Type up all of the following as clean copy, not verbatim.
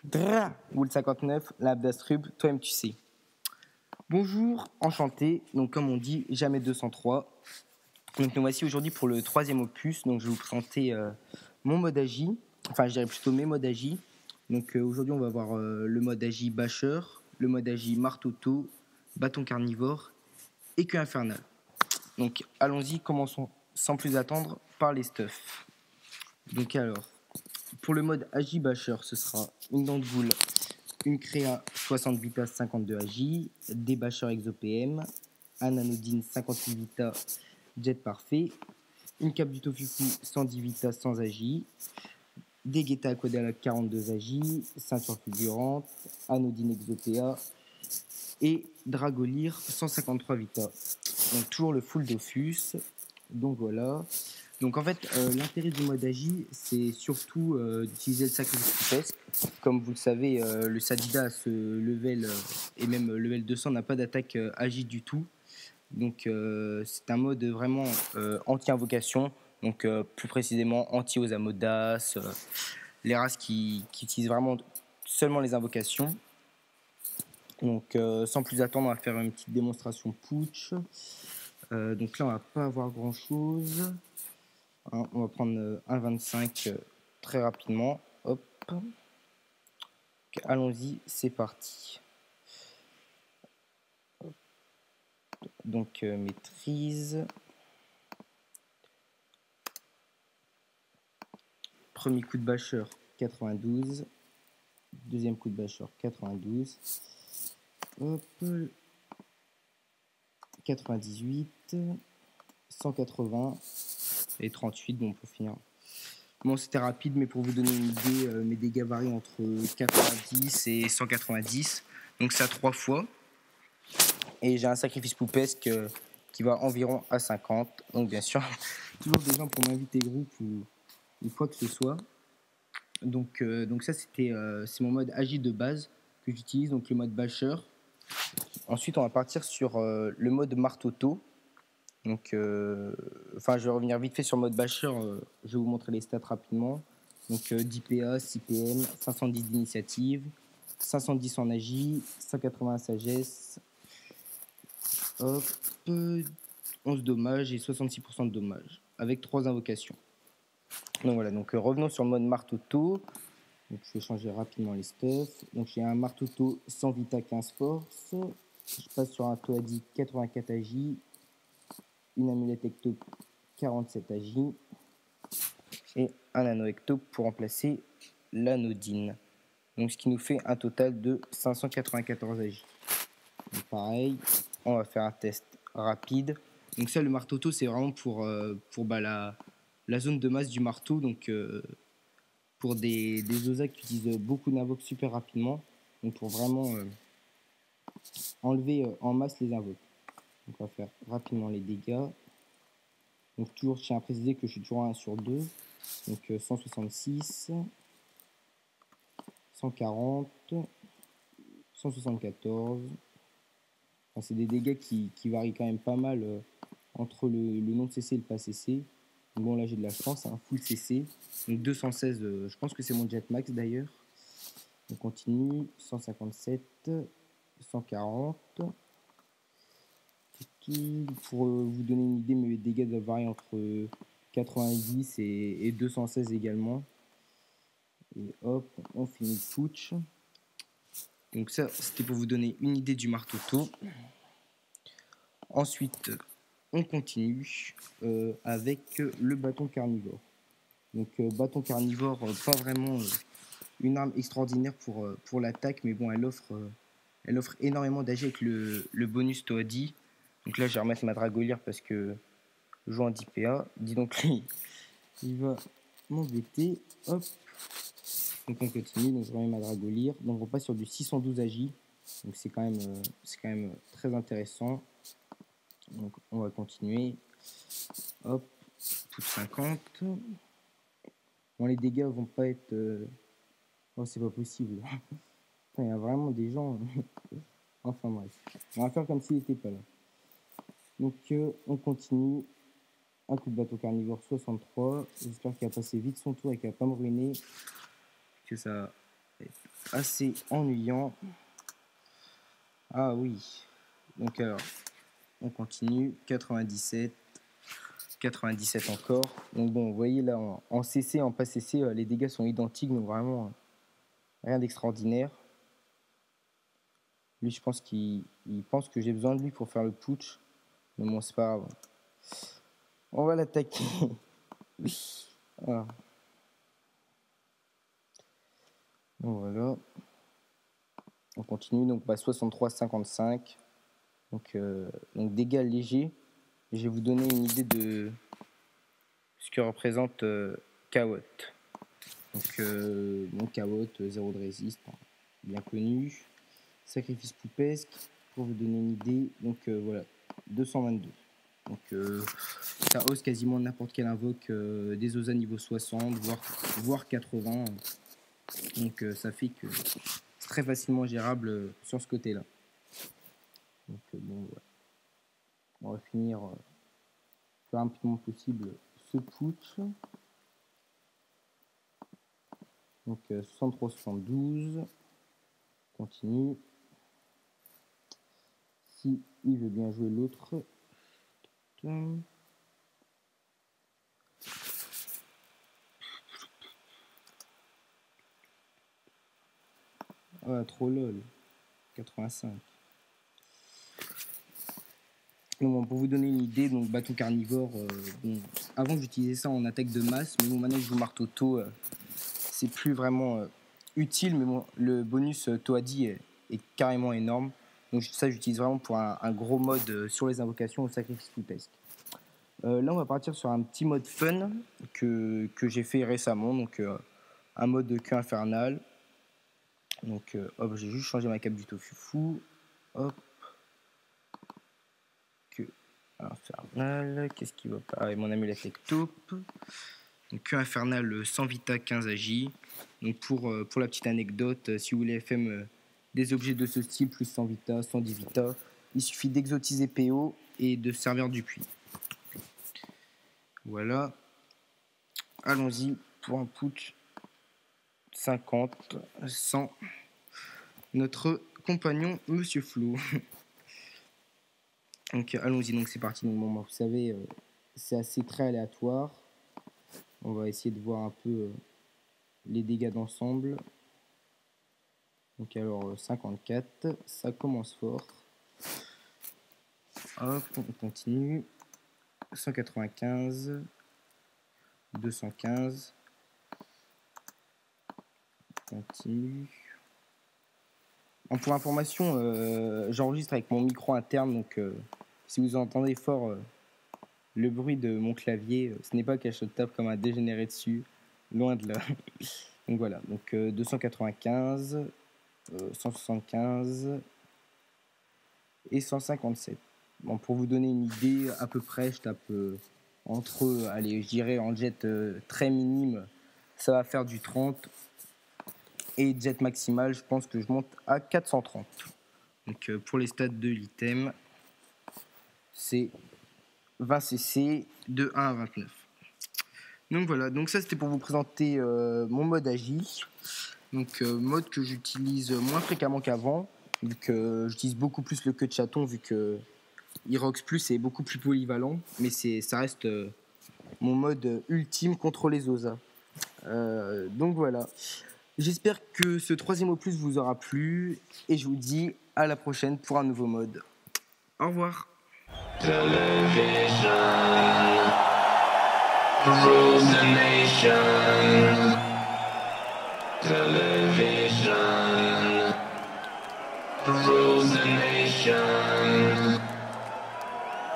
Dra, Wool 59, l'Abdastrub, toi-même tu sais. Bonjour, enchanté. Donc comme on dit, jamais 203. Donc nous voici aujourd'hui pour le troisième opus. Donc je vais vous présenter mon mode agi. Enfin je dirais plutôt mes modes agi. Donc aujourd'hui on va voir le mode agi Basher, le mode agi Martoto, Bâton carnivore et Queue infernale. Donc allons-y, commençons sans plus attendre par les stuffs. Donc alors, pour le mode agi Basher, ce sera une dent de boule, une créa 60 Vita 52 AJ, des bâcheurs ExoPM, un anodine 58 Vita Jet Parfait, une cape du Tofufu 110 Vita sans AJ, des Guetta Aquadala 42 AJ, ceinture fulgurante, anodine ExoPA et Dragolir 153 Vita. Donc toujours le full Dofus. Donc voilà. Donc en fait, l'intérêt du mode agi, c'est surtout d'utiliser le sacrifice rupesque. Comme vous le savez, le Sadida à ce level, et même level 200, n'a pas d'attaque agi du tout. Donc c'est un mode vraiment anti-invocation, donc plus précisément anti-Osamodas, les races qui utilisent vraiment seulement les invocations. Donc sans plus attendre, on va faire une petite démonstration putsch. Donc là, on va pas avoir grand-chose. On va prendre un 25 très rapidement. Hop. Okay, allons-y, c'est parti. Donc maîtrise. Premier coup de bâcheur 92. Deuxième coup de bâcheur 92. Hop. 98. 180. Et 38, bon pour finir. Bon, c'était rapide, mais pour vous donner une idée, mes dégâts varient entre 90 et 190. Donc ça 3 fois. Et j'ai un sacrifice poupesque qui va environ à 50. Donc bien sûr, toujours des gens pour m'inviter groupe ou quoi que ce soit. Donc ça, c'est mon mode agi de base que j'utilise, donc le mode basher. Ensuite, on va partir sur le mode martoto. Donc, je vais revenir vite fait sur le mode basher. Je vais vous montrer les stats rapidement. Donc 10 PA, 6 PM, 510 d'initiative, 510 en agi, 180 sagesse, hop, 11 dommages et 66% de dommages, avec 3 invocations. Donc voilà, donc revenons sur le mode martoto. Donc je vais changer rapidement les stuffs. Donc j'ai un martoto 100 Vita 15 force. Je passe sur un Toadi 84 agi, une amulette ecto 47 agi et un anneau ecto pour remplacer l'anodine. Donc ce qui nous fait un total de 594 agi. Donc pareil, on va faire un test rapide. Donc ça, le martoto, c'est vraiment pour la zone de masse du marteau. Donc pour des osas qui utilisent beaucoup d'invoques super rapidement. Donc pour vraiment enlever en masse les invoques. Donc on va faire rapidement les dégâts. Donc toujours, je tiens à préciser que je suis toujours à 1 sur 2. Donc 166, 140, 174. Enfin, c'est des dégâts qui varient quand même pas mal entre le non CC et le pas CC. Bon, là j'ai de la chance, c'est un full CC. Donc 216, je pense que c'est mon jet max d'ailleurs. On continue, 157, 140. Pour vous donner une idée, mes dégâts doivent varier entre 90 et 216 également. Et hop, on finit le putsch. Donc ça, c'était pour vous donner une idée du martoto. Ensuite, on continue avec le bâton carnivore. Donc bâton carnivore, pas vraiment une arme extraordinaire pour l'attaque, mais bon, elle offre énormément d'agi avec le bonus Toadi. Donc là, je vais remettre ma Dragolier parce que je joue en 10 PA. Dis donc, lui, il va m'embêter. Hop. Donc on continue, donc je remets ma Dragolier. Donc on passe sur du 612 agi. Donc c'est quand même très intéressant. Donc on va continuer. Hop, tout 50. Bon, les dégâts vont pas être... Oh, c'est pas possible. Il y a vraiment des gens... Enfin bref. On va faire comme s'il n'était pas là. Donc on continue. Un coup de bateau carnivore 63. J'espère qu'il a passé vite son tour et qu'il va pas me ruiner. Que ça assez ennuyant. Ah oui. Donc alors, on continue. 97. 97 encore. Donc bon, vous voyez là, en CC, en pas CC, les dégâts sont identiques, donc vraiment rien d'extraordinaire. Lui, je pense qu'il pense que j'ai besoin de lui pour faire le putsch. Mais bon, c'est pas grave. On va l'attaquer. Voilà. Donc voilà. On continue, donc 63-55. Donc dégâts légers. Je vais vous donner une idée de ce que représente Kawot. Donc Kawot, 0 de résiste, bien connu. Sacrifice poupesque, pour vous donner une idée, donc voilà, 222. Donc ça ose quasiment n'importe quel invoque des Osa niveau 60, voire 80. Donc ça fait que c'est très facilement gérable sur ce côté-là. Donc bon, voilà. On va finir le plus rapidement possible ce putsch. Donc 63-72. Continue. Si il veut bien jouer l'autre. Ah, trop lol. 85. Donc, pour vous donner une idée, donc bâton carnivore, bon, avant j'utilisais ça en attaque de masse, mais bon, maintenant que je joue marteau tau, c'est plus vraiment utile, mais bon, le bonus Toadi est carrément énorme. Donc ça j'utilise vraiment pour un gros mode sur les invocations au sacrifice poupesque. Là on va partir sur un petit mode fun que j'ai fait récemment, donc un mode queue infernale. Donc hop, j'ai juste changé ma cape du tofufu. Hop. Queue infernale. Qu'est-ce qui va pas? Ah, et mon amulette est taupe. Donc queue infernale 100 vita 15 agi. Donc pour la petite anecdote, si vous voulez FM des objets de ce style plus 100 vita, 110 vita, il suffit d'exotiser PO et de servir du puits. Voilà. Allons-y pour un putsch 50, 100. Notre compagnon Monsieur Flou. Donc allons-y, donc c'est parti. Donc, bon, vous savez, c'est assez très aléatoire. On va essayer de voir un peu les dégâts d'ensemble. Donc alors 54, ça commence fort. Hop, on continue. 195, 215. Continue. Pour information, j'enregistre avec mon micro interne, donc si vous entendez fort le bruit de mon clavier, ce n'est pas que je tape comme un dégénéré dessus, loin de là. Donc voilà, donc 295, 175 et 157. Bon, pour vous donner une idée, à peu près, je tape entre, allez, je dirais en jet très minime, ça va faire du 30. Et jet maximal, je pense que je monte à 430. Donc pour les stats de l'item, c'est 20 cc de 1 à 29. Donc voilà, donc ça c'était pour vous présenter mon mode agi. Donc mode que j'utilise moins fréquemment qu'avant, vu que j'utilise beaucoup plus le queue de chaton, vu que Irox Plus est beaucoup plus polyvalent, mais ça reste mon mode ultime contre les Osa. Donc voilà. J'espère que ce troisième opus vous aura plu et je vous dis à la prochaine pour un nouveau mode. Au revoir. Television rules the nation. Television rules the nation.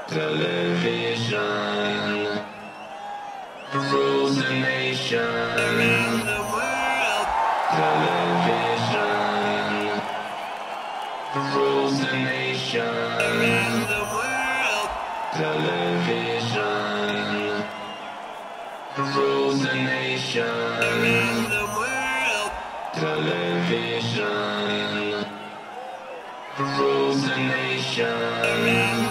Television rules the nation. Television rules the nation. Television rules the nation. Television rules the nation.